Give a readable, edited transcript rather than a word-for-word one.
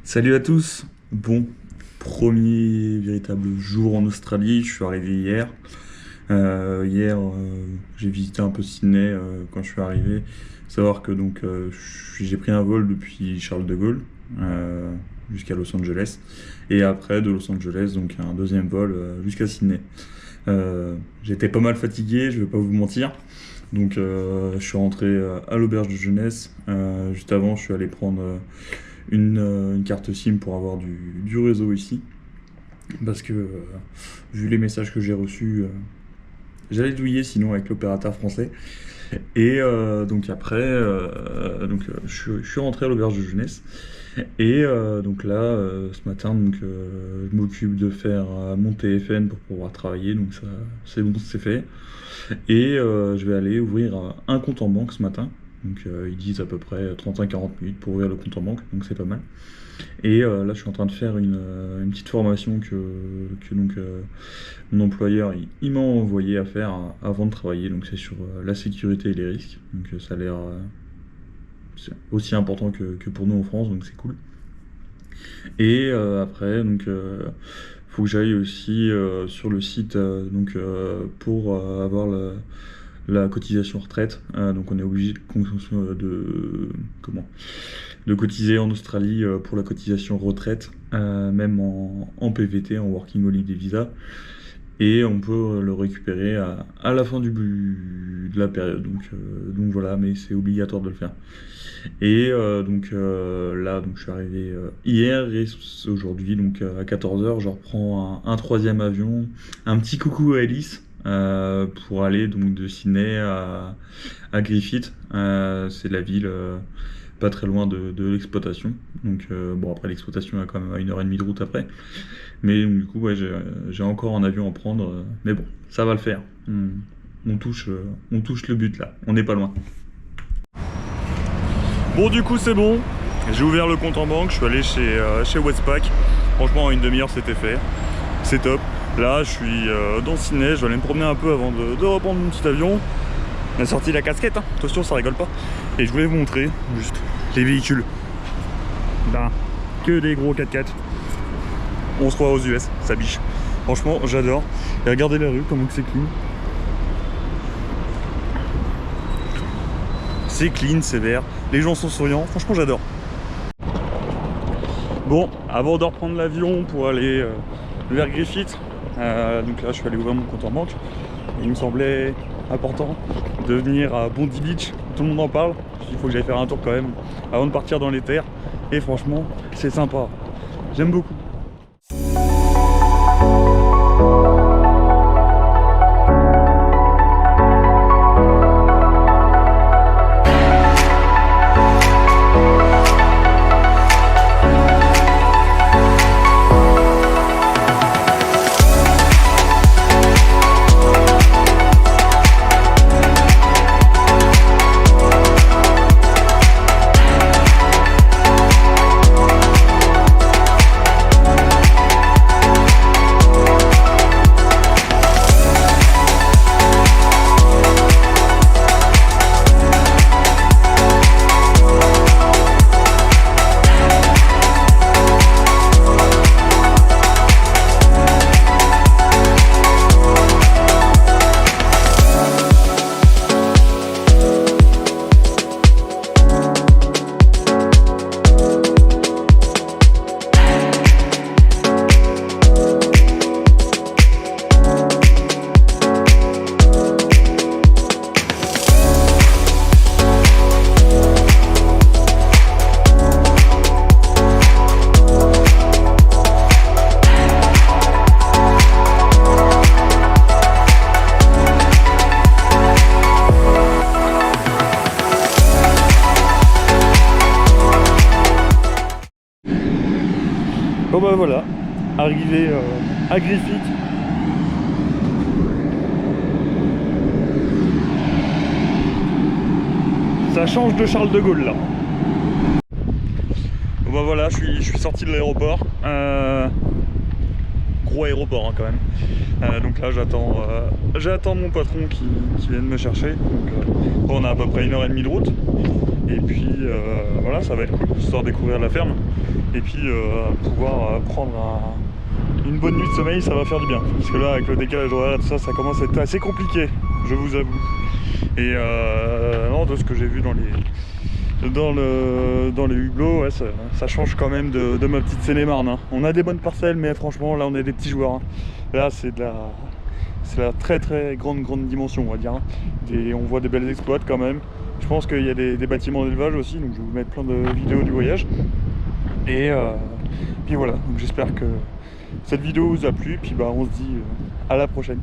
Salut à tous. Bon, premier véritable jour en Australie. Je suis arrivé hier. J'ai visité un peu Sydney quand je suis arrivé. Faut savoir que j'ai pris un vol depuis Charles de Gaulle jusqu'à Los Angeles et après de Los Angeles donc un deuxième vol jusqu'à Sydney. J'étais pas mal fatigué, je vais pas vous mentir. Je suis rentré à l'auberge de jeunesse. Juste avant, je suis allé prendre une carte SIM pour avoir du réseau ici. Parce que vu les messages que j'ai reçus, j'allais douiller sinon avec l'opérateur français. Je suis rentré à l'auberge de jeunesse. Ce matin, je m'occupe de faire mon TFN pour pouvoir travailler. Donc ça, c'est bon, c'est fait. Je vais aller ouvrir un compte en banque ce matin. Ils disent à peu près 35-40 minutes pour ouvrir le compte en banque, donc c'est pas mal. Là, je suis en train de faire une petite formation que mon employeur il m'a envoyé à faire avant de travailler. Donc c'est sur la sécurité et les risques. Ça a l'air c'est aussi important que pour nous en France, donc c'est cool. Faut que j'aille aussi sur le site pour avoir la cotisation retraite. Donc on est obligé de cotiser en Australie pour la cotisation retraite, même en PVT, en Working Holiday Visa. Et on peut le récupérer à la fin de la période. Donc voilà, mais c'est obligatoire de le faire. Je suis arrivé hier et aujourd'hui, à 14h, je reprends un troisième avion. Un petit coucou à Alice pour aller donc de Sydney à Griffith. C'est la ville pas très loin de l'exploitation. Après l'exploitation, il y a quand même 1h30 de route après. Mais du coup, ouais, j'ai encore un avion à prendre. Mais bon, ça va le faire. On touche le but là. On n'est pas loin. Bon, du coup, c'est bon. J'ai ouvert le compte en banque. Je suis allé chez Westpac. Franchement, en une demi-heure, c'était fait. C'est top. Là, je suis dans Sydney. Je vais aller me promener un peu avant de reprendre mon petit avion. On a sorti la casquette, hein. Attention, ça rigole pas. Et je voulais vous montrer juste les véhicules. Là, que des gros 4x4. On se croit aux US, ça biche. Franchement, j'adore. Et regardez la rue, comment c'est clean. C'est clean, c'est vert. Les gens sont souriants. Franchement, j'adore. Bon, avant de reprendre l'avion pour aller vers Griffith, là, je suis allé ouvrir mon compte en banque. Il me semblait important de venir à Bondi Beach. Tout le monde en parle. Il faut que j'aille faire un tour quand même avant de partir dans les terres. Et franchement, c'est sympa. J'aime beaucoup. Bon bah voilà, arrivé à Griffith. Ça change de Charles de Gaulle là. Bon bah voilà, je suis sorti de l'aéroport. Gros aéroport hein, quand même. Donc là j'attends mon patron qui vient de me chercher. On a à peu près 1h30 de route. Et puis voilà, ça va être cool, histoire de découvrir la ferme. Et puis pouvoir prendre une bonne nuit de sommeil, ça va faire du bien. Parce que là, avec le décalage horaire et tout ça, ça commence à être assez compliqué, je vous avoue. Et non, de ce que j'ai vu dans les hublots, ouais, ça change quand même de ma petite Seine-et-Marne. Hein. On a des bonnes parcelles, mais franchement, là, on est des petits joueurs. Hein. Là, c'est la très très grande dimension, on va dire. Hein. Et on voit des belles exploits quand même. Je pense qu'il y a des bâtiments d'élevage aussi, donc je vais vous mettre plein de vidéos du voyage. Et puis voilà, donc j'espère que cette vidéo vous a plu, puis bah on se dit à la prochaine.